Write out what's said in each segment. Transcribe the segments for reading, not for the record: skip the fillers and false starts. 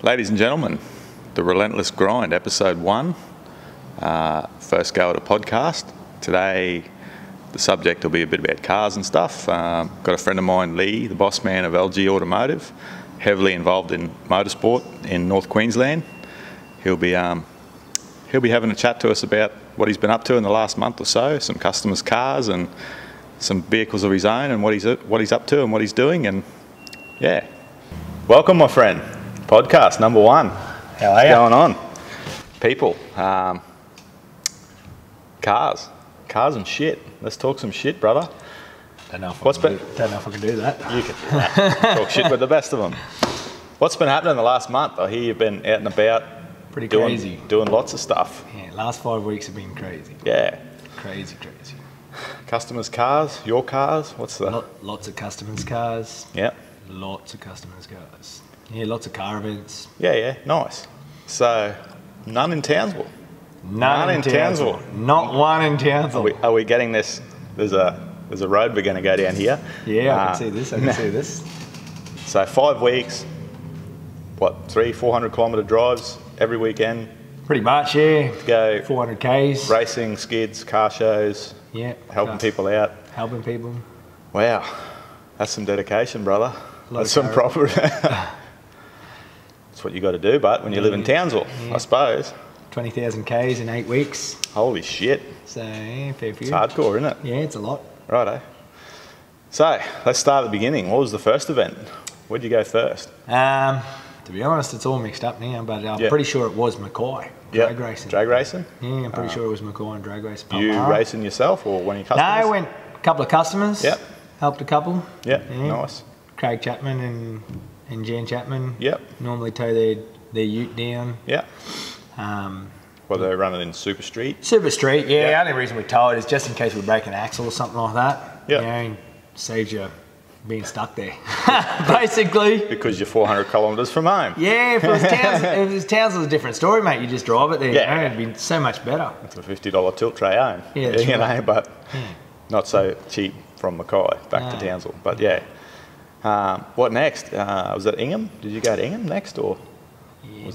Ladies and gentlemen, The Relentless Grind, episode 1, first go at a podcast. Today, the subject will be a bit about cars and stuff. Got a friend of mine, Lee, the boss man of LG Automotive, heavily involved in motorsport in North Queensland. He'll be having a chat to us about what he's been up to in the last month or so, some customers' cars and some vehicles of his own, and what he's up to and what he's doing. And yeah, welcome, my friend. Podcast number 1. How are you? What's going on? People, cars and shit. Let's talk some shit, brother. Don't know if I can do that. You can do that. Talk shit with the best of them. What's been happening in the last month? I hear you've been out and about. Pretty crazy. Doing lots of stuff. Yeah, last 5 weeks have been crazy. Yeah. Crazy. Customers' cars, your cars, what's the... Lots of customers' cars. Yeah. Lots of customers' cars. Yeah, lots of car events. Yeah, nice. So, none in Townsville? None in Townsville. Not one in Townsville. Are we getting this? There's a road we're going to go down here. Yeah, I can see this. So 5 weeks, what, 300-400 kilometre drives every weekend? Pretty much, yeah. Go 400 Ks. Racing, skids, car shows. Yeah. Helping people out. Helping people. Wow, that's some dedication, brother. That's some courage. proper... That's what you got to do, but when you live in Townsville, I suppose. 20,000 Ks in 8 weeks. Holy shit. So, yeah, fair few. It's hardcore, isn't it? Yeah, it's a lot. Righto. So, let's start at the beginning. What was the first event? Where'd you go first? To be honest, it's all mixed up now, but I'm pretty sure it was Mackay. Drag racing. Drag racing? Yeah, I'm pretty sure it was Mackay and drag racing. You racing yourself or one of your customers? No, I went a couple of customers. Yep. Helped a couple. Yep, nice. Craig Chapman and Jan Chapman. Yep. Normally tow their ute down. Yep. Well, they're running in Super Street? Super Street, yeah. The only reason we tow it is just in case we break an axle or something like that. Yep. You know, saves you being stuck there, basically. Because you're 400 kilometres from home. Yeah, if it was Townsville, it's a different story, mate. You just drive it there. Yeah. You know, it'd be so much better. It's a $50 tilt tray home. Yeah, that's right. But not so cheap from Mackay back to Townsville. But yeah. What next? Was it Ingham? Did you go to Ingham next, or?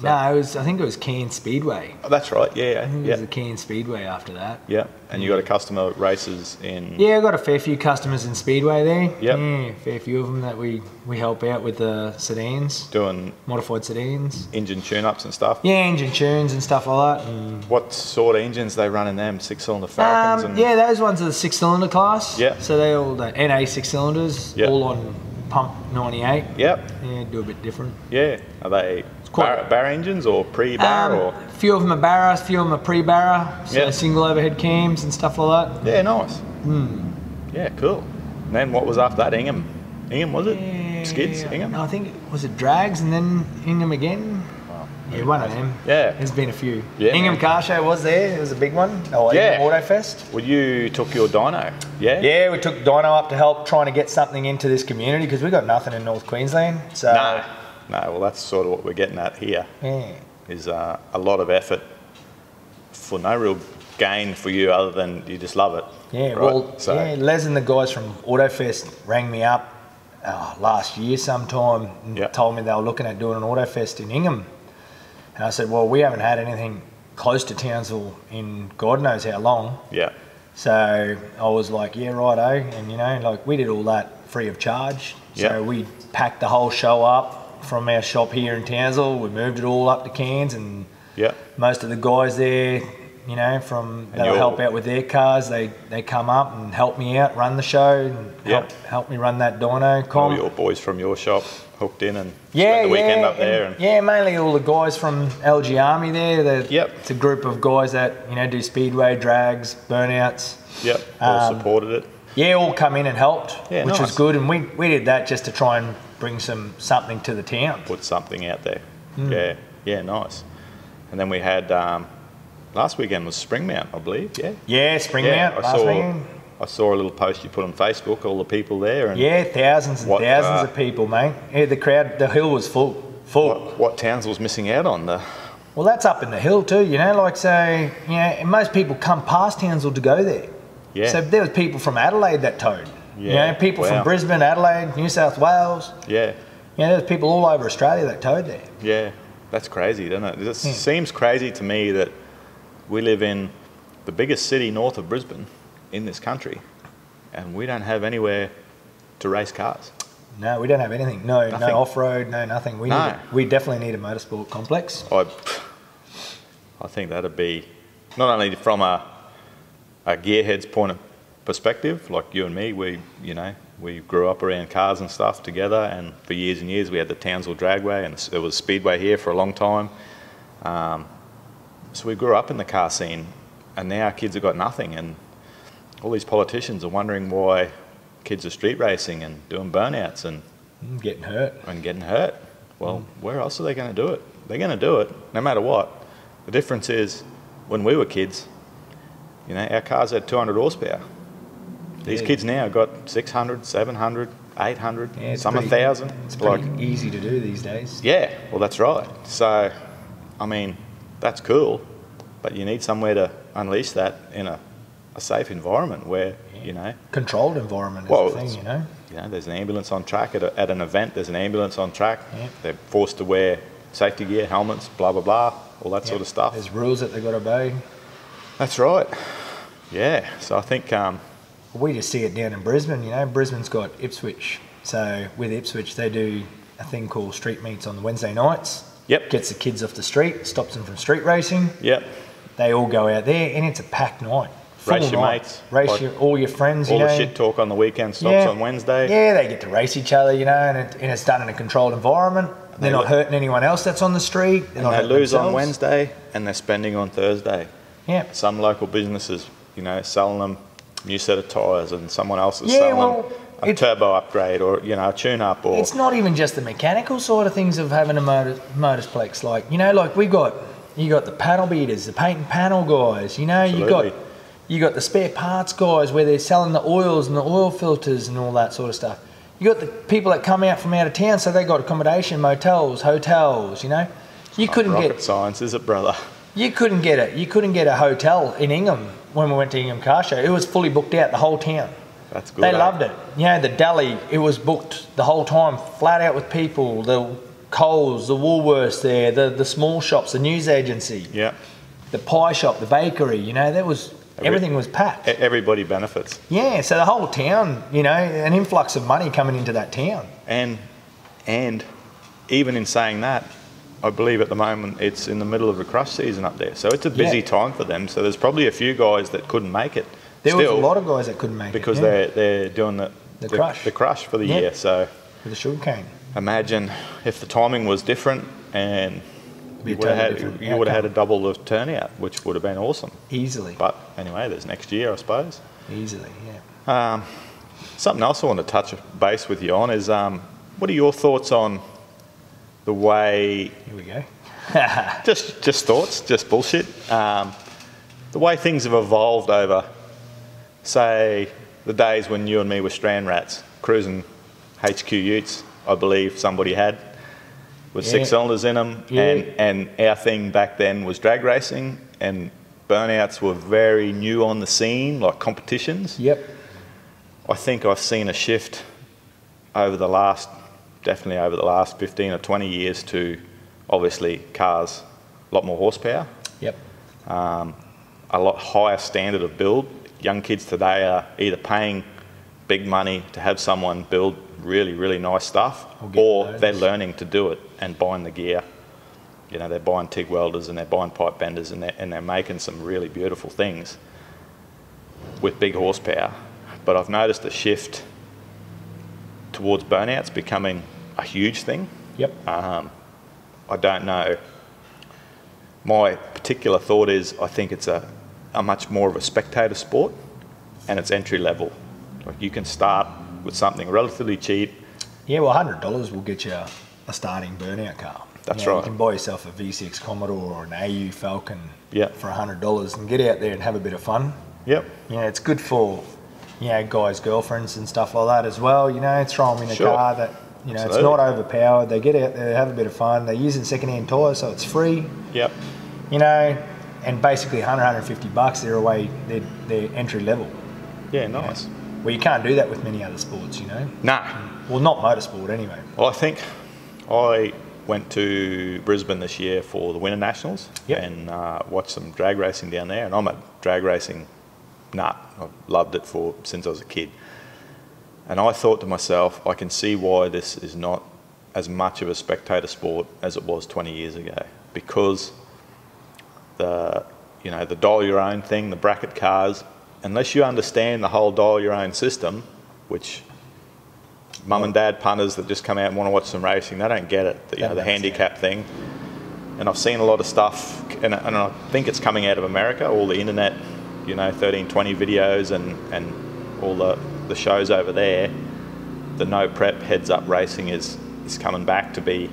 I think it was Cairns Speedway. Oh, that's right. Yeah. I think it was the Cairns Speedway after that. Yeah. And you got a customer races in? Yeah, I got a fair few customers in Speedway there. Yep. Yeah, fair few of them that we help out with the sedans. Doing modified sedans. Engine tune-ups and stuff? Yeah, engine tunes and stuff like that. And what sort of engines they run in them? 6-cylinder Falcons? Yeah, those ones are the 6-cylinder class. Yeah. So they're all the NA 6-cylinders, all on pump 98. Yep. Yeah, do a bit different. Yeah. Are they bar engines or pre-bar? A few of them are Barra, a few of them are pre-Barra, so single overhead cams and stuff like that. Yeah, nice. Yeah, cool. And then what was after that? Ingham? Ingham, was it? Yeah, Skids, Ingham? No, I think was it Drags and then Ingham again? Oh, yeah, one of them. Yeah. There's been a few. Yeah, Ingham Car Show was there. It was a big one. Ingham Auto Fest. Well, you took your dyno, yeah? Yeah, we took dyno up to help trying to get something into this community because we got nothing in North Queensland. So No, well, that's sort of what we're getting at here. Yeah. Is a lot of effort for no real gain for you other than you just love it. Yeah, right? well, Les and the guys from Autofest rang me up last year sometime and told me they were looking at doing an Autofest in Ingham. And I said, well, we haven't had anything close to Townsville in God knows how long. Yeah. So I was like, yeah, righto. And, we did all that free of charge. So we packed the whole show up from our shop here in Townsville. We moved it all up to Cairns, and most of the guys there, that'll help out with their cars, they come up and help me out, run the show, and help me run that dyno. All your boys from your shop hooked in and spent the weekend up there. And mainly all the guys from LG Army there. It's a group of guys that do speedway, drags, burnouts. Yep, all supported it. Yeah, all come in and helped, which was good, and we did that just to try and bring something to the town. Put something out there. Yeah, nice. And then we had last weekend was Springmount, I believe. Yeah, Springmount. I saw a little post you put on Facebook. All the people there. And thousands and thousands of people, mate. Yeah, the hill was full. What Townsville's missing out on? Well, that's up in the hill too. And most people come past Townsville to go there. Yeah. So there was people from Adelaide that towed. People from Brisbane, Adelaide, New South Wales. Yeah. There's people all over Australia that towed there. Yeah. That's crazy, doesn't it? It seems crazy to me that we live in the biggest city north of Brisbane in this country, and we don't have anywhere to race cars. No, we don't have anything. No off-road, no nothing. We definitely need a motorsport complex. I think that'd be, not only from a gearhead's point of perspective, like you and me, we grew up around cars and stuff together, and for years and years we had the Townsville Dragway, and there was Speedway here for a long time. So we grew up in the car scene, and now our kids have got nothing, and all these politicians are wondering why kids are street racing and doing burnouts and getting hurt. Well, where else are they going to do it? They're going to do it no matter what. The difference is, when we were kids, our cars had 200 horsepower. These kids now got 600, 700, 800, some 1,000. It's pretty easy to do these days. Yeah, well, that's right. So, I mean, that's cool, but you need somewhere to unleash that in a safe environment where, controlled environment is the thing, there's an ambulance on track at an event. There's an ambulance on track. Yeah. They're forced to wear safety gear, helmets, blah blah blah, all that sort of stuff. There's rules that they've got to obey. That's right. Yeah. So I think we just see it down in Brisbane. Brisbane's got Ipswich. So with Ipswich, they do a thing called street meets on the Wednesday nights. Yep. Gets the kids off the street, stops them from street racing. Yep. They all go out there, and it's a packed night. Race your mates. Race all your friends, all the shit talk on the weekend stops on Wednesday. Yeah, they get to race each other, and it's done in a controlled environment. They're not hurting anyone else that's on the street. And they lose on Wednesday, and they're spending on Thursday. Yeah. Some local businesses, selling them a new set of tyres, and someone else is selling them a turbo upgrade or, a tune-up. Or it's not even just the mechanical side of things of having a motorsplex. Like, you got the panel beaters, the paint and panel guys, you got the spare parts guys where they're selling the oils and the oil filters and all that sort of stuff. You got the people that come out from out of town, so they got accommodation, motels, hotels. You couldn't rocket science, is it, brother? You couldn't get a hotel in Ingham when we went to Ingham Car Show. It was fully booked out, the whole town. That's good. They loved it. The deli, it was booked the whole time, flat out with people. The Coles, the Woolworths there, the small shops, the news agency, the pie shop, the bakery. Everything was packed. Everybody benefits. Yeah, so the whole town, an influx of money coming into that town. And even in saying that, I believe at the moment it's in the middle of the crush season up there. So it's a busy time for them. So there's probably a few guys that couldn't make it. There was a lot of guys that couldn't make because it. they're doing the crush for the year. So for the sugarcane. Imagine if the timing was different and you would have had a double of turnout, which would have been awesome. Easily. But anyway, there's next year, I suppose. Easily, yeah. Something else I want to touch base with you on is what are your thoughts on the way... Here we go. just thoughts, just bullshit. The way things have evolved over, say, the days when you and me were strand rats, cruising HQ utes, I believe somebody had, with 6 cylinders in them, and our thing back then was drag racing, and burnouts were very new on the scene, like competitions. Yep. I think I've seen a shift definitely over the last 15 or 20 years to, obviously, cars, a lot more horsepower. Yep. A lot higher standard of build. Young kids today are either paying big money to have someone build really, really nice stuff, or they're learning to do it and buying the gear. They're buying TIG welders and they're buying pipe benders and they're making some really beautiful things with big horsepower. But I've noticed a shift towards burnouts becoming a huge thing. Yep. I don't know. My particular thought is I think it's a much more of a spectator sport, and it's entry level. Like, you can start with something relatively cheap. Yeah, well, $100 will get you a starting burnout car. That's right. You can buy yourself a V6 Commodore or an AU Falcon for $100 and get out there and have a bit of fun. Yep. It's good for, guys' girlfriends and stuff like that as well. Throw them in a car that, it's not overpowered. They get out there, have a bit of fun. They're using second-hand tyres, so it's free. Yep. And basically $150, they're away, they're entry level. Yeah, nice. Well, you can't do that with many other sports, Nah. Well, not motorsport anyway. Well, I think I went to Brisbane this year for the Winter Nationals and watched some drag racing down there. And I'm a drag racing nut. I've loved it since I was a kid. And I thought to myself, I can see why this is not as much of a spectator sport as it was 20 years ago, because the dial your own thing, the bracket cars, unless you understand the whole dial your own system, which mum and dad punters that just come out and want to watch some racing, they don't get it, the handicap thing. And I've seen a lot of stuff, and I think it's coming out of America, all the internet, 1320 videos and all the shows over there. The no prep heads up racing is coming back to be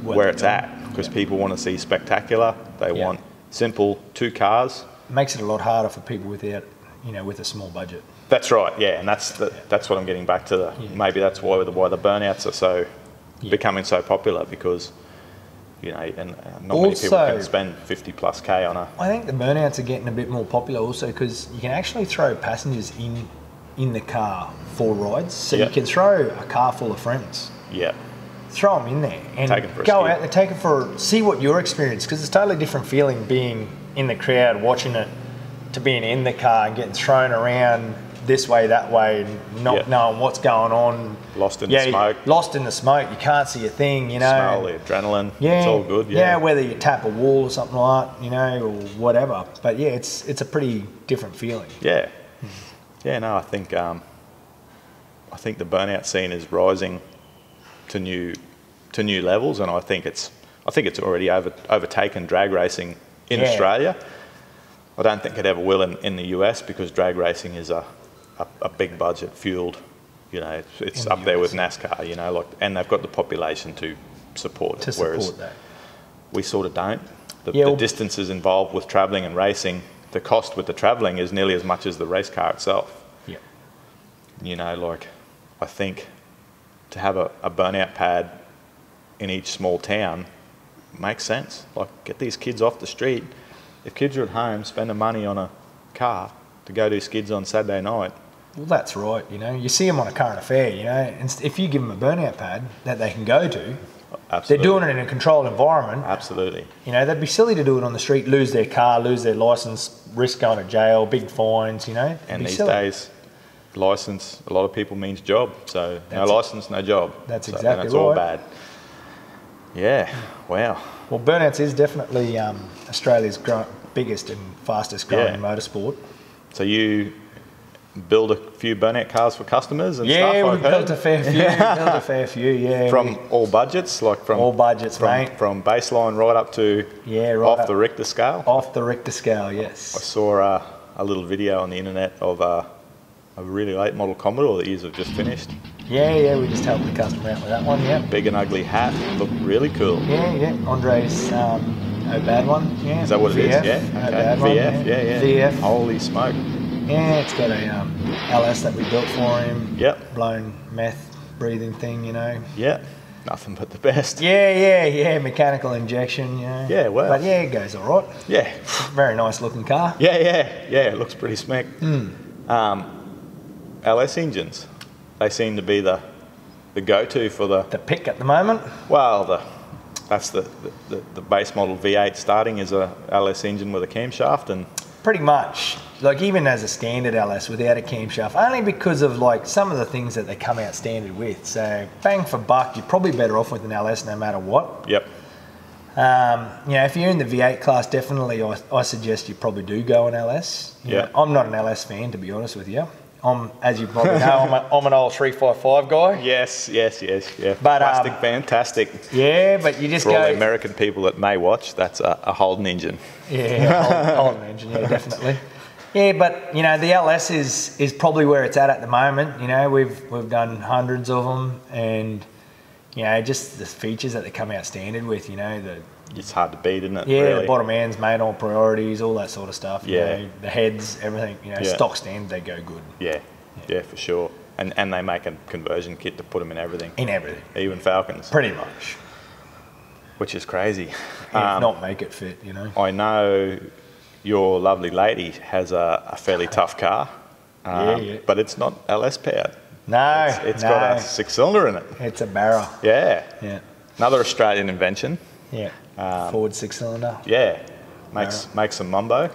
where it's at, because people want to see spectacular. They want simple 2 cars. It makes it a lot harder for people with a small budget. That's right, yeah, and that's what I'm getting back to. Maybe that's why the burnouts are becoming so popular, because and not many people can spend 50 plus K on a. I think the burnouts are getting a bit more popular also because you can actually throw passengers in the car for rides, so you can throw a car full of friends. Yeah. Throw them in there and go out and see what your experience, because it's a totally different feeling being in the crowd watching it to being in the car and getting thrown around this way, that way, and not knowing what's going on. Lost in the smoke. Lost in the smoke. You can't see a thing, Smell the adrenaline. It's all good. Yeah, whether you tap a wall or something like that, or whatever. But yeah, it's a pretty different feeling. Yeah. Yeah, no, I think the burnout scene is rising to new levels, and I think it's already overtaken drag racing in Australia. I don't think it ever will in the US, because drag racing is a big budget fueled, it's up there with NASCAR, and they've got the population to support it, whereas we sort of don't. The distances involved with travelling and racing, the cost with the travelling is nearly as much as the race car itself. I think to have a burnout pad in each small town makes sense. Get these kids off the street. If kids are at home spending money on a car to go do skids on Saturday night. Well, that's right. You see them on a current affair, and if you give them a burnout pad that they can go to, they're doing it in a controlled environment. Absolutely. They'd be silly to do it on the street, lose their car, lose their licence, risk going to jail, big fines, And these days, licence, a lot of people means job. So no licence, no job. That's exactly right. That's all bad. Yeah, wow. Well, Burnouts is definitely Australia's biggest and fastest growing motorsport. So you build a few burnout cars for customers and stuff? Yeah, we built a fair few. From all budgets? From all budgets, mate. From baseline right up to off the Richter scale? Off the Richter scale, yes. I saw a little video on the internet of a really late model Commodore that you've just finished. Yeah, we just helped the customer out with that one, Big and ugly hat, looked really cool. Yeah, Andre's bad one, Is that what it is? Yeah, okay. VF, yeah. VF. Holy smoke. Yeah, it's got a LS that we built for him. Blown meth breathing thing, Yeah, nothing but the best. Yeah, mechanical injection, Yeah, well. But yeah, it goes all right. Yeah. It's a very nice looking car. Yeah, it looks pretty smack. LS engines, they seem to be the go-to for the pick at the moment. Well, that's the base model V8 starting as a LS engine with a camshaft, and pretty much even as a standard LS without a camshaft, only because of some of the things that they come out standard with. So bang for buck, you're probably better off with an LS no matter what. Yep. If you're in the V8 class, definitely I suggest you probably do go an LS. I'm not an LS fan, to be honest with you. As you probably know, I'm an old 355 guy. Yes, yeah. But, fantastic. Yeah, but you just For all the American people that may watch, that's a Holden engine. Yeah, Holden engine, yeah, definitely. Yeah, but the LS is probably where it's at the moment. We've done hundreds of them, and just the features that they come out standard with. It's hard to beat, isn't it? Yeah, really? The bottom ends, made on priorities, all that sort of stuff. The heads, everything. Stock standard, they go good. Yeah, for sure. And they make a conversion kit to put them in everything. In everything. Even Falcons. Pretty much. Which is crazy. If not make it fit, I know your lovely lady has a fairly tough car. But it's not LS powered. No, it's got a 6-cylinder in it. It's a barrel. Yeah. Another Australian invention. Yeah. Ford 6-cylinder. Yeah. Makes some mumbo.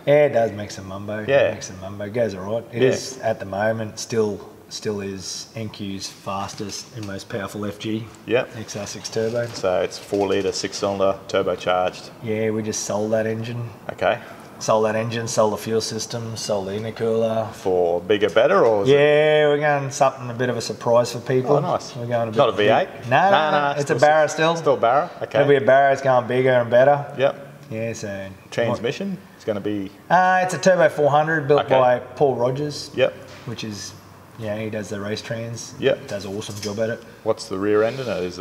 Yeah, it does make some mumbo. Yeah. It makes some mumbo. It goes all right. It is, at the moment, still is NQ's fastest and most powerful FG. Yep. XR6 turbo. So it's 4 litre, 6-cylinder, turbocharged. Yeah, we just sold that engine. Okay. Sold that engine, sold the fuel system, sold the intercooler. For bigger, better, or? We're going something a bit of a surprise for people. Oh, nice. We're going a bit Not a V8? No, it's a Barra still. Still Barra, okay. It'll be a Barra, it's going bigger and better. Yep. Yeah, so... Transmission? It's going to be... it's a Turbo 400 built by Paul Rogers. Yep. Which is, he does the race trans. Yep. Does an awesome job at it. What's the rear end in it? Is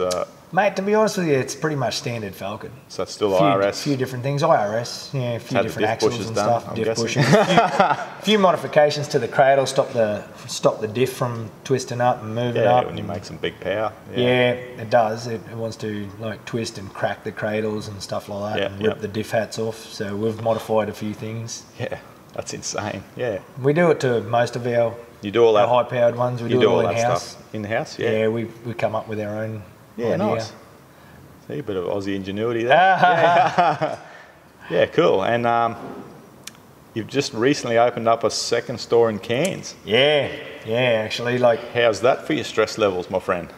Mate, to be honest with you, it's pretty much standard Falcon. So it's still IRS? A few different things. IRS, a few different axles and done, stuff. I'm Diff guessing. bushing. A few modifications to the cradle, stop the diff from twisting up and moving up. Yeah, when you make some big power. Yeah, it does. It wants to like twist and crack the cradles and stuff like that and rip the diff hats off. So we've modified a few things. Yeah, that's insane. Yeah. We do it to most of our high-powered ones. We do it all in-house. In-house, yeah. Yeah, we come up with our own idea. Nice. See, a bit of Aussie ingenuity there. Yeah, cool. And you've just recently opened up a second store in Cairns. Yeah, actually. How's that for your stress levels, my friend?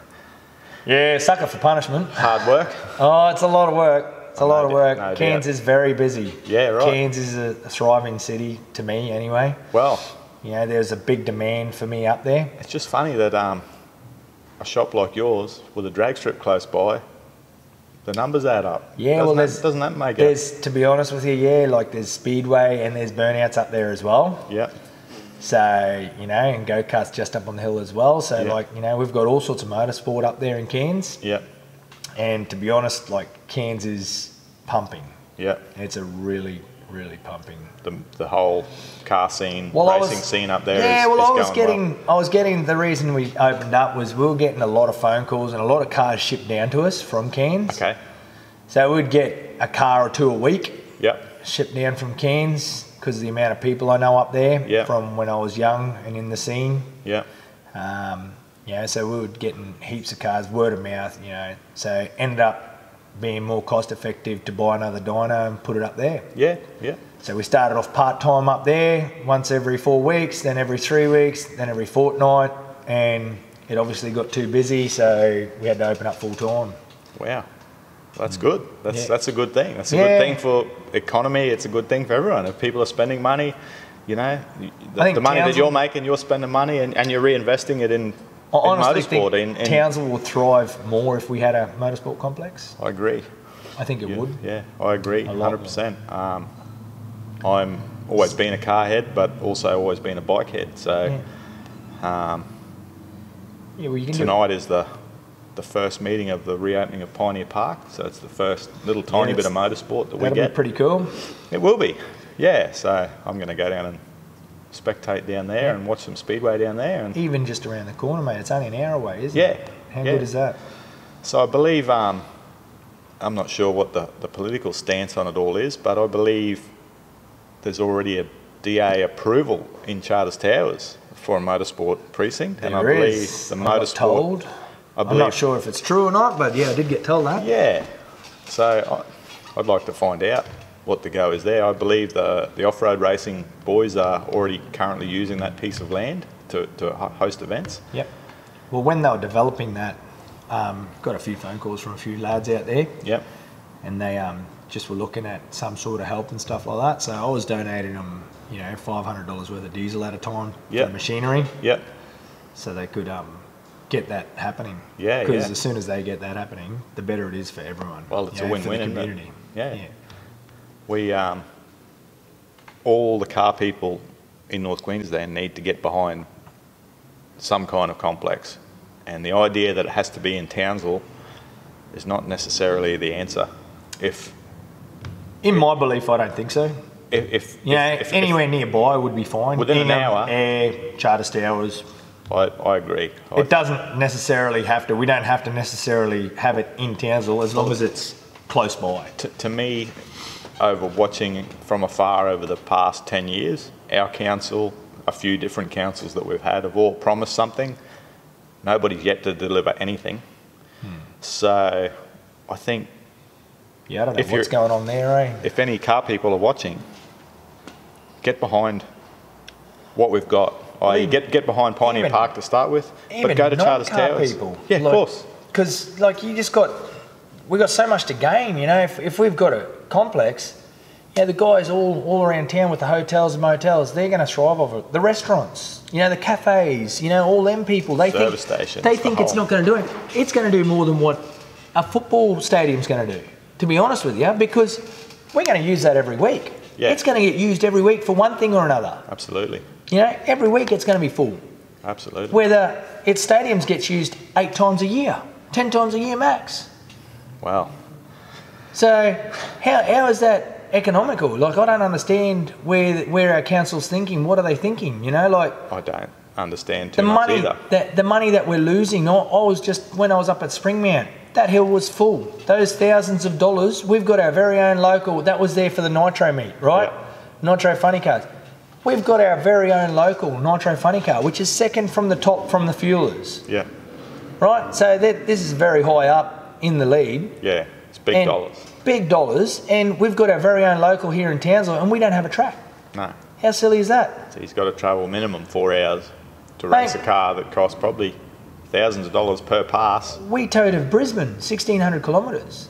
Yeah, sucker for punishment. Hard work? Oh, it's a lot of work. It's a lot of work. No Cairns is very busy. Yeah, right. Cairns is a thriving city, to me anyway. Well... there's a big demand for me up there. It's just funny that a shop like yours with a drag strip close by, the numbers add up. Yeah, doesn't that make it? To be honest with you, there's Speedway and there's Burnouts up there as well. Yeah. So, and go-karts just up on the hill as well. So, we've got all sorts of motorsport up there in Cairns. Yeah. And to be honest, Cairns is pumping. Yeah. It's a really pumping. The whole car scene, racing scene up there is going I was getting, the reason we opened up was we were getting a lot of phone calls and a lot of cars shipped down to us from Cairns. Okay. So we'd get a car or two a week Yep. shipped down from Cairns because of the amount of people I know up there from when I was young and in the scene. Yeah. So we were getting heaps of cars, word of mouth, so ended up being more cost effective to buy another dyno and put it up there. Yeah, yeah. So we started off part-time up there, once every 4 weeks, then every 3 weeks, then every fortnight, and it obviously got too busy, so we had to open up full-time. Wow. That's good. That's a good thing. That's a good thing for economy. It's a good thing for everyone. If people are spending money, the money that you're making, you're spending money and you're reinvesting it in motorsport. Think Townsville will thrive more if we had a motorsport complex. I agree. I think it would. Yeah, I agree, 100%. I'm always been a car head, but also always been a bike head. So tonight is the first meeting of the reopening of Pioneer Park. So it's the first little tiny bit of motorsport that we get. That'll be pretty cool. It will be. Yeah, so I'm going to go down and spectate down there and watch some speedway down there. And even just around the corner, mate. It's only an hour away, isn't it? How good is that? So I believe, I'm not sure what the political stance on it all is, but I believe there's already a DA approval in Charters Towers for a motorsport precinct. And I believe the motorsport... I'm not sure if it's true or not, but I did get told that. Yeah. So I'd like to find out what the go is there. I believe the off-road racing boys are already currently using that piece of land to host events. Yep. Well, when they were developing that, got a few phone calls from a few lads out there. Yep. And they just were looking at some sort of help and stuff like that. So I was donating them, $500 worth of diesel at a time for the machinery. Yep. So they could get that happening. Yeah, Because as soon as they get that happening, the better it is for everyone. Well, it's a win-win, for the isn't it? community. Yeah. We, all the car people in North Queensland need to get behind some kind of complex. And the idea that it has to be in Townsville is not necessarily the answer. In my belief, I don't think so. If anywhere nearby would be fine. Within an hour. Charters Towers. I agree. It doesn't necessarily have to. We don't have to necessarily have it in Townsville as long as it's close by. To me, over watching from afar over the past 10 years, our council, a few different councils that we've had, have all promised something. Nobody's yet to deliver anything. So I think... Yeah, I don't know what's going on there, eh? If any car people are watching, get behind what we've got. Get behind Pioneer Park to start with, but go to Charters Towers. People, yeah, of course. Because like we've got so much to gain. You know, if we've got a complex, the guys all around town with the hotels and motels, they're going to thrive off it. The restaurants, the cafes, all them people. They think it's not going to do it. It's going to do more than what a football stadium's going to do. To be honest with you, because we're going to use that every week. Yeah. It's going to get used every week for one thing or another. Absolutely. Every week it's going to be full. Absolutely. Whether its stadiums gets used 8 times a year, 10 times a year max. Wow. So how is that economical? Like, I don't understand where our council's thinking. What are they thinking? I don't understand too much either. The money that we're losing. I was just, when I was up at Springmount, that hill was full. Those thousands of dollars, we've got our very own local, that was there for the nitro meet, right? Yep. Nitro funny cars. We've got our very own local nitro funny car, which is second from the top from the fuelers. Yeah. Right? So this is very high up in the lead. Yeah, it's big dollars. Big dollars, and we've got our very own local here in Townsville, and we don't have a track. No. How silly is that? So he's got to travel minimum 4 hours to race a car that costs probably thousands of dollars per pass. We towed to Brisbane, 1,600 kilometres.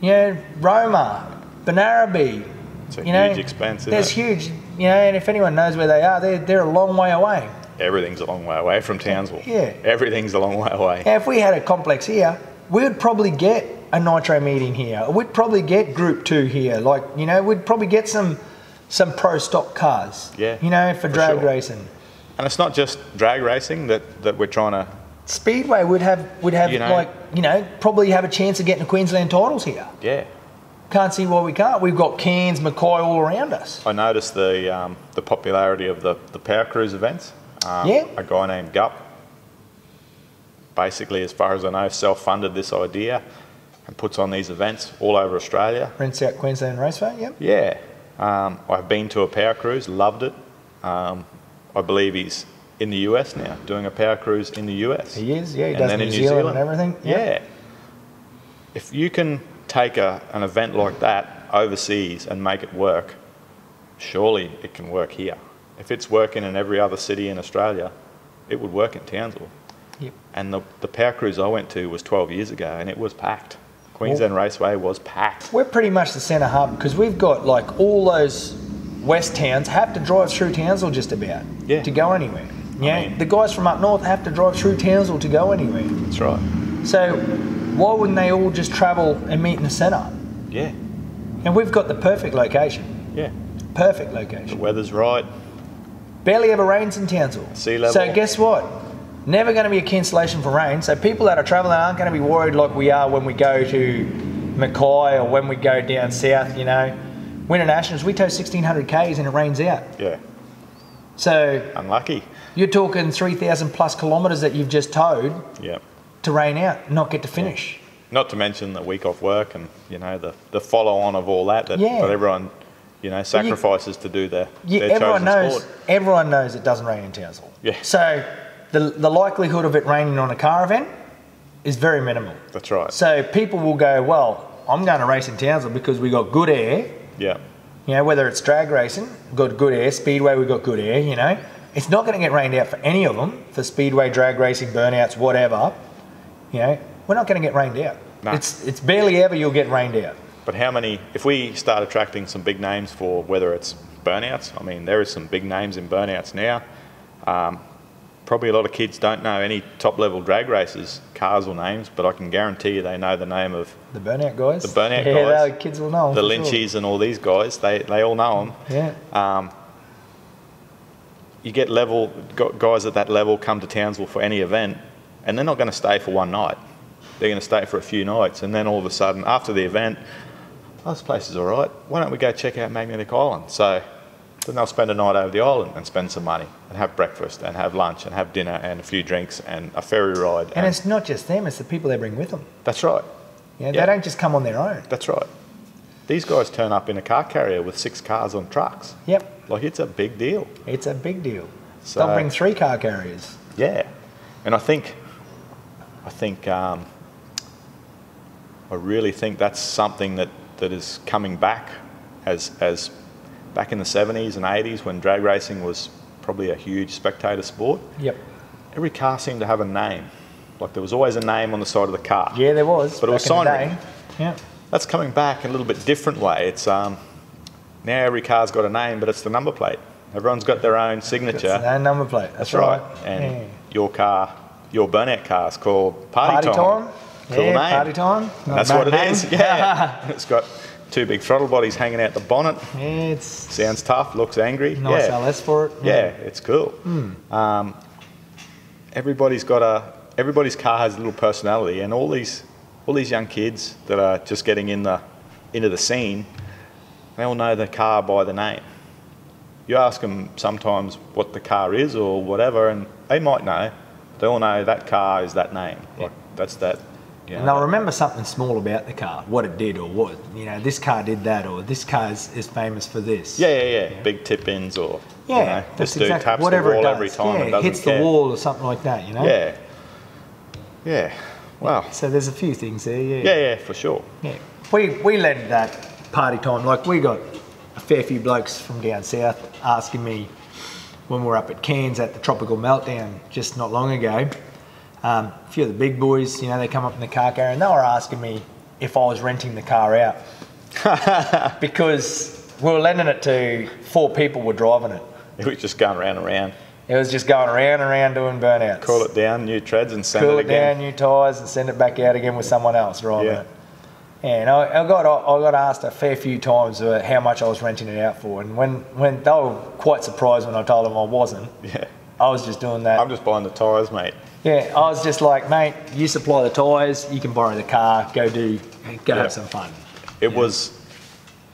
Roma, Banarabi. It's a huge expense, isn't it? There's huge, and if anyone knows where they are, they're a long way away. Everything's a long way away from Townsville. Yeah. Everything's a long way away. Now, if we had a complex here, we would probably get a nitro meeting here. We'd probably get Group 2 here. We'd probably get some pro stock cars. Yeah. For drag racing. And it's not just drag racing that we're trying to... Speedway would have probably have a chance of getting the Queensland titles here. Yeah. Can't see why we can't. We've got Cairns, Mackay all around us. I noticed the popularity of the Power Cruise events. A guy named Gup, basically, as far as I know, self-funded this idea and puts on these events all over Australia. Rents out Queensland Raceway, yep. Yeah. I've been to a Power Cruise, loved it. I believe he's in the US now, doing a Power Cruise in the US. He is, yeah. He does New Zealand and everything. Yeah. If you can take an event like that overseas and make it work, surely it can work here. If it's working in every other city in Australia, it would work in Townsville. Yep. And the Power Cruise I went to was 12 years ago, and it was packed. Queensland Raceway was packed. We're pretty much the centre hub, because we've got all those west towns have to drive through Townsville just about to go anywhere. The guys from up north have to drive through Townsville to go anywhere. That's right. So why wouldn't they all just travel and meet in the centre? Yeah. And we've got the perfect location. Yeah. Perfect location. The weather's right. Barely ever rains in Townsville. Sea level. So guess what? Never going to be a cancellation for rain. So people that are travelling aren't going to be worried like we are when we go to Mackay or when we go down south, Winter Nationals, we tow 1,600 Ks and it rains out. Yeah. So... Unlucky. You're talking 3,000 plus kilometres that you've just towed to rain out, not get to finish. Yeah. Not to mention the week off work and, the follow-on of all that everyone, sacrifices to do their chosen sport. Everyone knows it doesn't rain in Townsville. Yeah. So the likelihood of it raining on a car event is very minimal. That's right. So people will go, well, I'm going to race in Townsville because we got good air. Yeah. Whether it's drag racing, we've got good air. Speedway, we've got good air, It's not going to get rained out for any of them, for Speedway, drag racing, burnouts, whatever. We're not going to get rained out. No. It's barely ever you'll get rained out. But how many, if we start attracting some big names for whether it's burnouts, I mean, there is some big names in burnouts now. Probably a lot of kids don't know any top-level drag racers, cars or names, but I can guarantee you they know the name of... The burnout guys? The burnout guys. Yeah, the kids will know them. The Lynchies and all these guys, they all know them. Yeah. You get guys at that level come to Townsville for any event, and they're not going to stay for one night. They're going to stay for a few nights, and then all of a sudden, after the event, this place is all right. Why don't we go check out Magnetic Island? So then they'll spend a night over the island and spend some money and have breakfast and have lunch and have dinner and a few drinks and a ferry ride. And it's not just them, it's the people they bring with them. That's right. They don't just come on their own. That's right. These guys turn up in a car carrier with 6 cars on trucks. Yep. It's a big deal. It's a big deal. So, they'll bring 3 car carriers. Yeah. And I think I really think that's something that is coming back as back in the 70s and 80s when drag racing was probably a huge spectator sport. Yep. Every car seemed to have a name. Like there was always a name on the side of the car. Yeah, there was. But it was sign written. Yeah. That's coming back in a little bit different way. It's now every car's got a name, but it's the number plate. Everyone's got their own signature. It's their own number plate. That's right. And your car, your burnout car is called Party Time. Cool name. Party Time. That's what it is. Yeah. It's got 2 big throttle bodies hanging out the bonnet. Yeah, sounds tough, looks angry. Nice LS for it. Yeah, it's cool. Everybody's car has a little personality, and all these young kids that are just getting into the scene, they all know the car by the name. You ask them sometimes what the car is or whatever, and they might know. They all know that car is that name. Like that's that. And they'll remember something small about the car, what it did, or what, this car did that, or this car is famous for this. Yeah. Big tip-ins, or that's this dude taps whatever the wall it does. every time and doesn't hits care. the wall or something like that, Yeah. Wow. So there's a few things there, Yeah, for sure. Yeah. We led that Party Time. Like, we got a fair few blokes from down south asking me when we were up at Cairns at the Tropical Meltdown just not long ago. A few of the big boys, they come up in the car carrier and they were asking me if I was renting the car out. Because we were lending it to 4 people were driving it. It was just going round and round. It was just going around and around doing burnouts. Cool it down, new treads and send it again. Cool it down, new tyres and send it back out again with someone else driving it. And I got asked a fair few times how much I was renting it out for. And when they were quite surprised when I told them I wasn't. Yeah. I was just doing that. I'm just buying the tyres, mate. Yeah, I was just like, mate, you supply the tyres, you can borrow the car, go have some fun. It was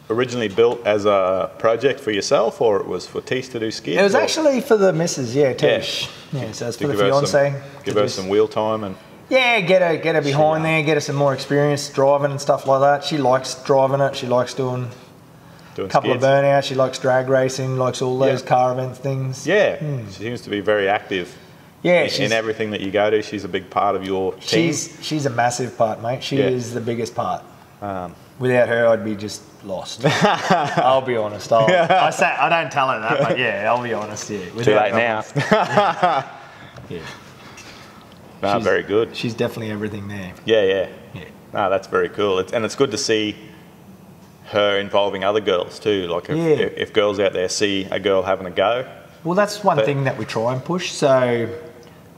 originally built as a project for yourself, or it was for Tish to do skids? It was actually for the missus, Tish. Yeah, so it's for the fiance. Give her some wheel time and... Yeah, get her behind there, get her some more experience driving and stuff like that. She likes driving it. She likes doing a couple of burnouts. She likes drag racing, likes all those car event things. Yeah, she seems to be very active. Yeah, in everything that you go to, she's a big part of your team. She's a massive part, mate. She is the biggest part. Without her, I'd be just lost. I'll be honest. I don't tell her that, but I'll be honest. Yeah, too late now. Yeah. No, very good. She's definitely everything there. Yeah. No, that's very cool. And it's good to see her involving other girls too. Like if girls out there see a girl having a go. Well, that's one thing that we try and push. So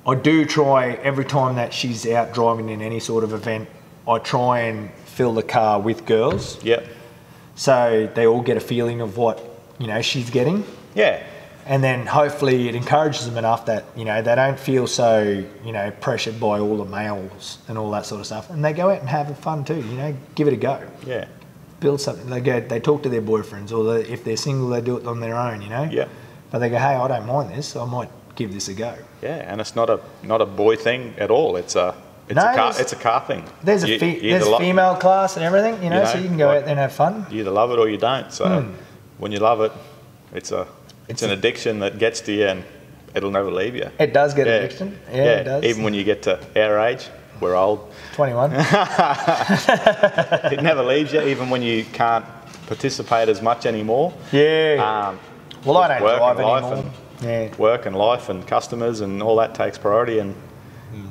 I do try every time that she's out driving in any sort of event, I try and fill the car with girls. Yep. So they all get a feeling of what, she's getting. Yeah. And then hopefully it encourages them enough that, they don't feel so, pressured by all the males and all that sort of stuff. And they go out and have fun too, give it a go. Yeah. Build something. They talk to their boyfriends, or if they're single, they do it on their own, Yeah. But they go, hey, I don't mind this, so I might give this a go. Yeah, and it's not a boy thing at all. It's a car thing. There's there's female class and everything, so you can go out there and have fun. You either love it or you don't. So when you love it, it's an addiction that gets to you and it'll never leave you. It does get addiction. Yeah, it does. Even when you get to our age, we're old. 21. It never leaves you, even when you can't participate as much anymore. Yeah. Well, I don't drive anymore. Work and life and customers and all that takes priority, and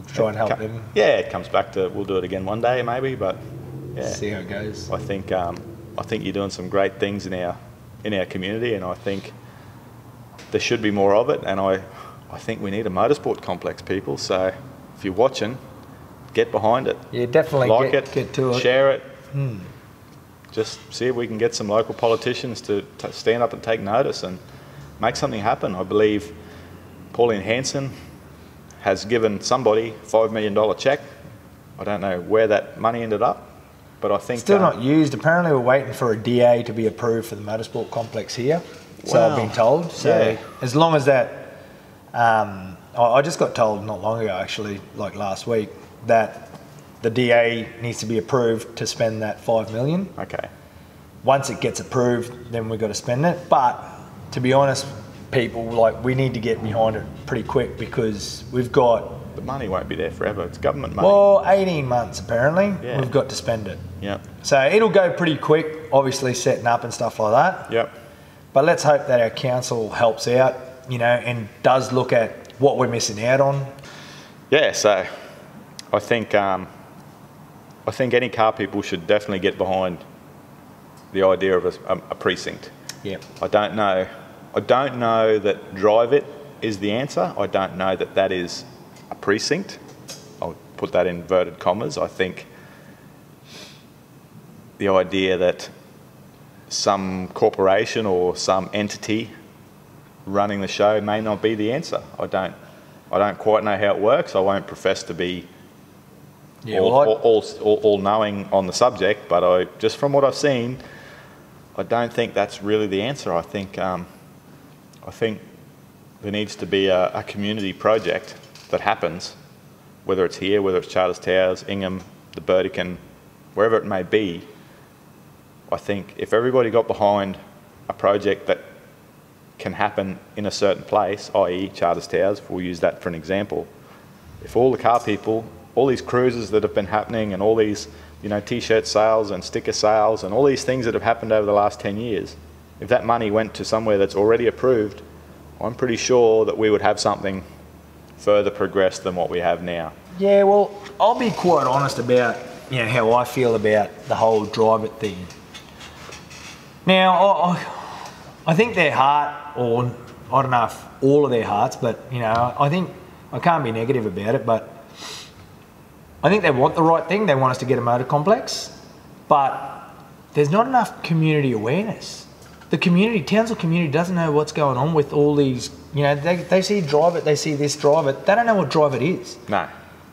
try and help them. Yeah, it comes back to we'll do it again one day maybe, but see how it goes. I think you're doing some great things in our community, and I think there should be more of it, and I think we need a motorsport complex, people. So if you're watching, get behind it. Yeah, definitely get to it. Share it. Just see if we can get some local politicians to stand up and take notice and make something happen. I believe Pauline Hanson has given somebody $5 million cheque. I don't know where that money ended up, but I think... Still not used. Apparently we're waiting for a DA to be approved for the motorsport complex here. So I've been told. So as long as that... I just got told not long ago, actually, like last week, that the DA needs to be approved to spend that $5 million. Okay. Once it gets approved, then we've got to spend it. But to be honest, people, we need to get behind it pretty quick, because we've got the money won't be there forever. It's government money. Well, 18 months apparently. Yeah. We've got to spend it. Yep. So it'll go pretty quick, obviously setting up and stuff like that. Yep. But let's hope that our council helps out, you know, and does look at what we're missing out on. Yeah, so I think any car people should definitely get behind the idea of a precinct. Yeah. I don't know that drive it is the answer. I don't know that that is a precinct. I'll put that in inverted commas. I think the idea that some corporation or some entity running the show may not be the answer. I don't quite know how it works. I won't profess to be all knowing on the subject, but just from what I've seen, I don't think that's really the answer. I think there needs to be a community project that happens, whether it's here, whether it's Charters Towers, Ingham, the Burdekin, wherever it may be. I think if everybody got behind a project that can happen in a certain place, i.e. Charters Towers, we'll use that for an example. If all the car people, all these cruises that have been happening and all these, you know, t-shirt sales and sticker sales and all these things that have happened over the last 10 years, if that money went to somewhere that's already approved, I'm pretty sure that we would have something further progressed than what we have now. Yeah, well, I'll be quite honest about, you know, how I feel about the whole drive it thing. Now, I think their heart, or I don't know if all of their hearts, but, you know, I think, I can't be negative about it, but I think they want the right thing. They want us to get a motor complex, but there's not enough community awareness. The community, Townsville community doesn't know what's going on with all these, you know, they see drive it, they see this drive it. They don't know what drive it is. No.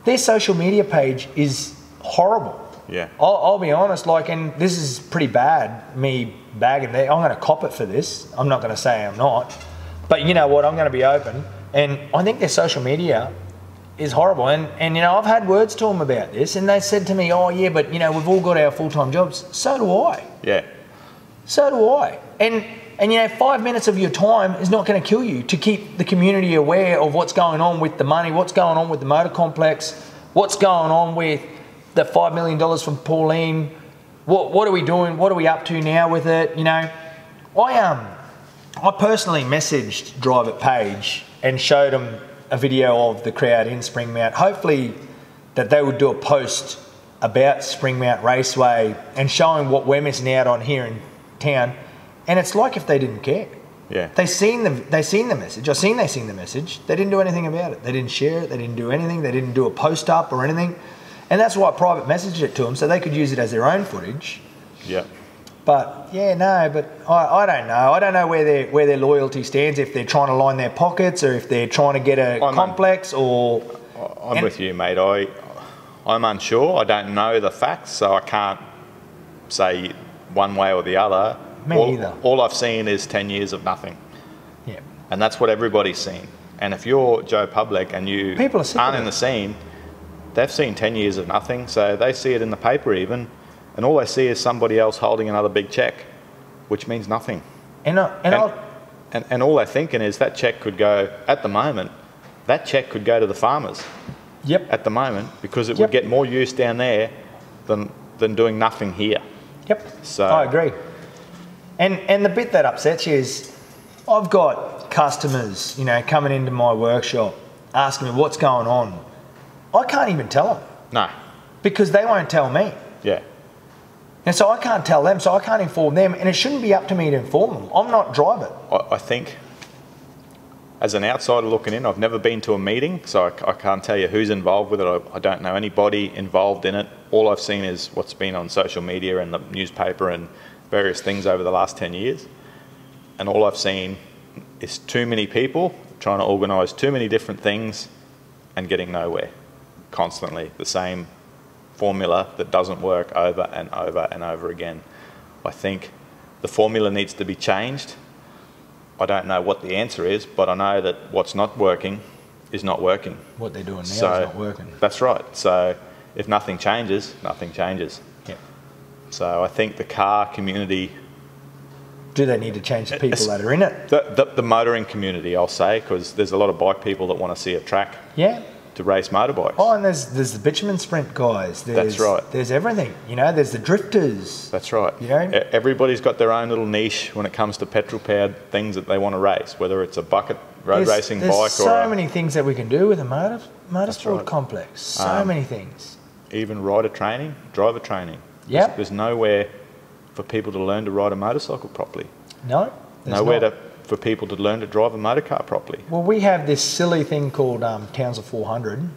Their social media page is horrible. Yeah. I'll be honest, like, and this is pretty bad, me bagging there. I'm going to cop it for this. I'm not going to say I'm not. But you know what, I'm going to be open. And I think their social media is horrible. And you know, I've had words to them about this, and they said to me, oh yeah, but you know, we've all got our full-time jobs. So do I. Yeah. So do I. And you know, 5 minutes of your time is not going to kill you to keep the community aware of what's going on with the money, what's going on with the motor complex, what's going on with the $5 million from Pauline. What are we doing? What are we up to now with it? You know, I personally messaged Drive It Page and showed them a video of the crowd in Springmount. Hopefully that they would do a post about Springmount Raceway and showing what we're missing out on here in town. And it's like if they didn't care. Yeah. They seen the message. They seen the message. They didn't do anything about it. They didn't share it. They didn't do anything. They didn't do a post up or anything. And that's why I private messaged it to them, so they could use it as their own footage. Yeah. But yeah, no, but I don't know. I don't know where their loyalty stands, if they're trying to line their pockets or if they're trying to get a complex or... I'm with you, mate. I'm unsure. I don't know the facts, so I can't say one way or the other. Me either. All I've seen is 10 years of nothing. Yeah. And that's what everybody's seen. And if you're Joe Public and you aren't in the scene, they've seen 10 years of nothing, so they see it in the paper even, and all they see is somebody else holding another big check, which means nothing. And all they're thinking is that check could go, at the moment, that check could go to the farmers. Yep. At the moment, because it would get more use down there than doing nothing here. Yep. So I agree. And the bit that upsets you is I've got customers, you know, coming into my workshop asking me what's going on. I can't even tell them. No. Because they won't tell me. Yeah. And so I can't tell them, so I can't inform them, and it shouldn't be up to me to inform them. I'm not Drive It. I think, as an outsider looking in, I've never been to a meeting, so I can't tell you who's involved with it. I don't know anybody involved in it. All I've seen is what's been on social media and the newspaper and various things over the last 10 years. And all I've seen is too many people trying to organise too many different things and getting nowhere. Constantly the same formula that doesn't work over and over and over again. I think the formula needs to be changed. I don't know what the answer is, but I know that what's not working is not working. What they're doing now is not working. That's right. So if nothing changes, nothing changes. Yeah. So I think the car community... Do they need to change the people that are in it? The motoring community, I'll say, because there's a lot of bike people that want to see a track. Yeah. to race motorbikes. Oh, and there's the bitumen sprint guys. That's right. There's everything. You know, there's the drifters. That's right. You know, everybody's got their own little niche when it comes to petrol-powered things that they want to race, whether it's a bucket road racing bike or so many things that we can do with a motorsport complex. So many things. Even rider training, driver training. Yeah. There's nowhere for people to learn to ride a motorcycle properly. No. Nowhere for people to learn to drive a motor car properly. Well, we have this silly thing called Townsville 400.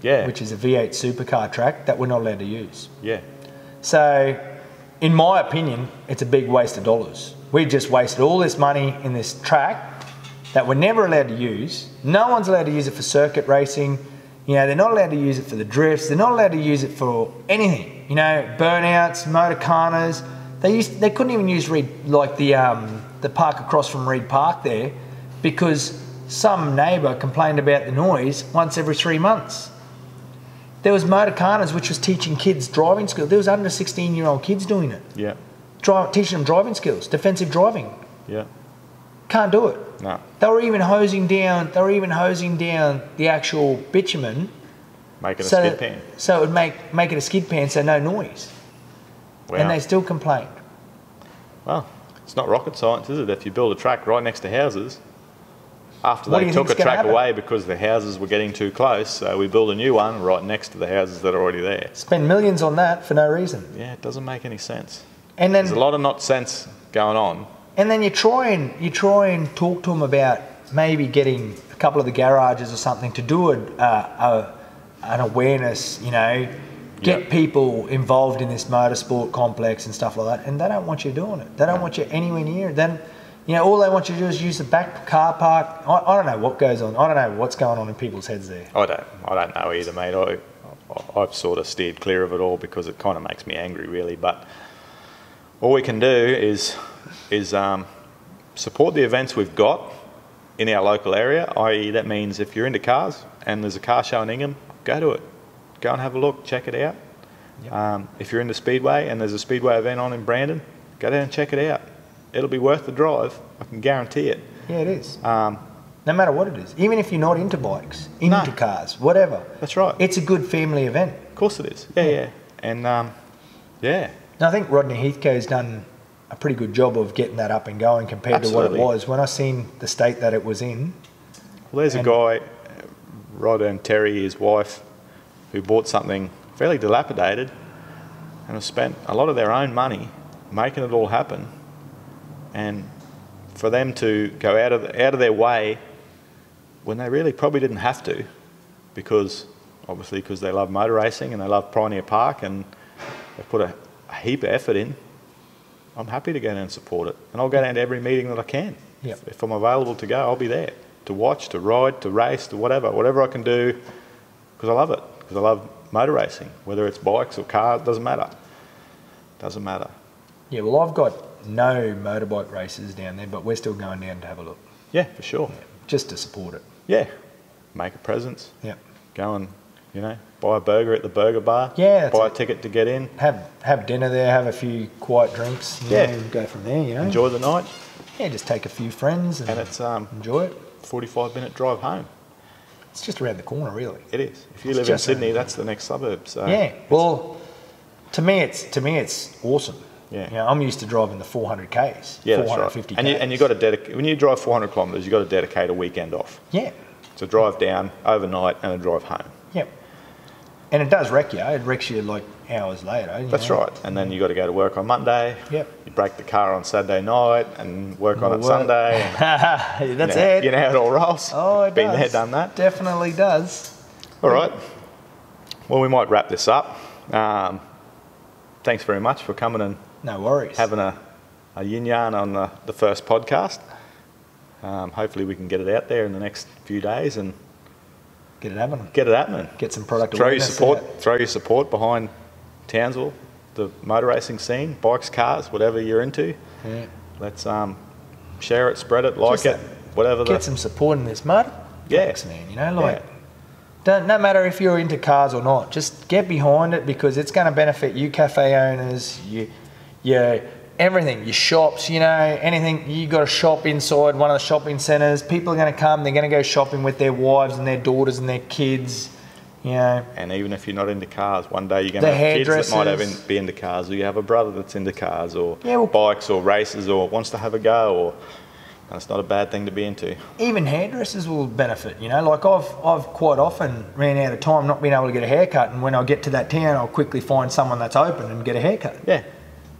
Yeah. Which is a V8 supercar track that we're not allowed to use. Yeah. So, in my opinion, it's a big waste of dollars. We just wasted all this money in this track that we're never allowed to use. No one's allowed to use it for circuit racing. You know, they're not allowed to use it for the drifts. They're not allowed to use it for anything. You know, burnouts, motor carnas. They couldn't even use the park across from Reed Park there because some neighbour complained about the noise once every 3 months. There was motor carnas which was teaching kids driving skills. There was under 16-year-old kids doing it. Yeah. Teaching them driving skills, defensive driving. Yeah. Can't do it. No. They were even hosing down the actual bitumen. Make it a skid pan. So it would make it a skid pan, so no noise. Wow. And they still complained. Well, it's not rocket science, is it? If you build a track right next to houses, after they took a track away because the houses were getting too close, so we build a new one right next to the houses that are already there. Spend millions on that for no reason. Yeah, it doesn't make any sense. And then, there's a lot of not sense going on. And then you try and talk to them about maybe getting a couple of the garages or something to do an awareness, you know, get people involved in this motorsport complex and stuff like that, and they don't want you doing it. They don't want you anywhere near it. Then, you know, all they want you to do is use the back car park. I don't know what goes on. I don't know what's going on in people's heads there. I don't know either, mate. I've sort of steered clear of it all because it kind of makes me angry, really. But all we can do is support the events we've got in our local area, i.e. that means if you're into cars and there's a car show in Ingham, go to it. Go and have a look, check it out. Yep. If you're into Speedway and there's a Speedway event on in Brandon, go down and check it out. It'll be worth the drive, I can guarantee it. Yeah, it is. No matter what it is. Even if you're not into bikes, into cars, whatever. That's right. It's a good family event. Of course it is. Yeah. And, yeah. And I think Rodney Heathcote's done a pretty good job of getting that up and going compared to what it was. When I seen the state that it was in. Well, there's a guy, Rod and Terry, his wife, who bought something fairly dilapidated and have spent a lot of their own money making it all happen. And for them to go out of their way when they really probably didn't have to, because they love motor racing and they love Pioneer Park and they put a heap of effort in, I'm happy to go down and support it. And I'll go down to every meeting that I can. Yep. If I'm available to go, I'll be there to watch, to ride, to race, to whatever I can do, because I love it. Because I love motor racing, whether it's bikes or cars, doesn't matter. Doesn't matter. Yeah, well, I've got no motorbike races down there, but we're still going down to have a look. Yeah, for sure. Yeah, just to support it. Yeah, make a presence. Yeah. Go and, you know, buy a burger at the burger bar. Yeah. Buy a ticket to get in. Have dinner there, have a few quiet drinks. And go from there, you know. Enjoy the night. Yeah, just take a few friends and it's enjoy it. 45-minute drive home. It's just around the corner, really. It is. If you live in Sydney, that's the next suburb. So yeah. Well, to me, it's awesome. Yeah. You know, I'm used to driving the 400 Ks. Yeah, that's right. And you got to dedicate, when you drive 400 kilometres, you got to dedicate a weekend off. Yeah. So drive down overnight and a drive home. Yep. And it does wreck you. It wrecks you like hours later. That's right. And then you got to go to work on Monday. Yep. You break the car on Saturday night and work on it Sunday. And that's it. You know how it all rolls. Oh, it Been does. there, done that. Definitely does. All right. Well, we might wrap this up. Thanks very much for coming and no worries. Having a yin-yarn on the first podcast. Hopefully we can get it out there in the next few days and get it happening. Get some product awareness. Throw your support behind Townsville, the motor racing scene, bikes, cars, whatever you're into. Yeah. Let's share it, spread it, like it, whatever. Get some support in this motor. Yeah. Man, you know, no matter if you're into cars or not, just get behind it because it's going to benefit you cafe owners, your everything, your shops, you know, anything. You got a shop inside one of the shopping centres. People are going to come. They're going to go shopping with their wives and their daughters and their kids. You know. And even if you're not into cars, one day you're going to have kids that might be into cars, or you have a brother that's into cars, or bikes, or races, or wants to have a go, or. And it's not a bad thing to be into. Even hairdressers will benefit, you know. Like I've quite often ran out of time not being able to get a haircut, and when I get to that town, I'll quickly find someone that's open and get a haircut. Yeah.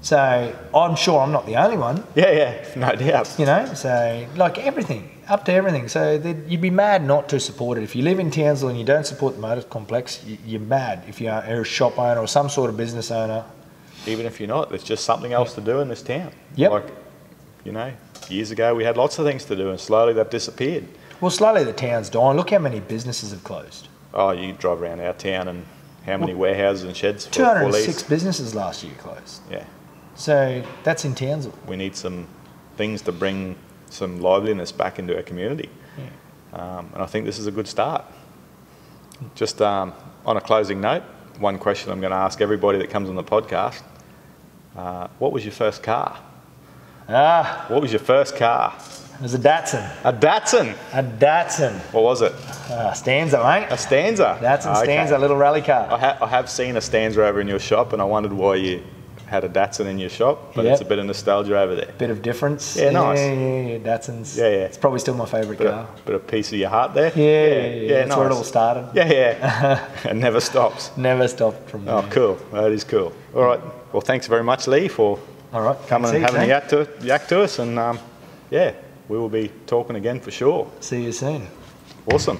So I'm sure I'm not the only one. Yeah, no doubt. You know, so like everything, up to everything. So you'd be mad not to support it. If you live in Townsville and you don't support the motor complex, you're mad. If you're a shop owner or some sort of business owner. Even if you're not, there's just something else to do in this town. Yep. Like, you know, years ago we had lots of things to do, and slowly they've disappeared. Well, slowly the town's dying. Look how many businesses have closed. Oh, you drive around our town and how many warehouses and sheds? 206 businesses last year closed. Yeah. So that's in Townsville. We need some things to bring some liveliness back into our community. Yeah. And I think this is a good start. Just on a closing note, one question I'm going to ask everybody that comes on the podcast. What was your first car? What was your first car? It was a Datsun. A Datsun? A Datsun. What was it? Stanza, mate. A Stanza? Datsun Stanza, a little rally car. I have seen a Stanza over in your shop, and I wondered why you had a Datsun in your shop, but it's a bit of nostalgia over there. Bit of difference. Yeah, nice. Yeah, Datsuns. Yeah. It's probably still my favourite car. Bit of piece of your heart there. Yeah, that's nice. where it all started. Yeah. It never stops. Never stopped from there. Oh, cool. That is cool. All right. Well, thanks very much, Lee, for coming and having a yak to us, and we will be talking again for sure. See you soon. Awesome.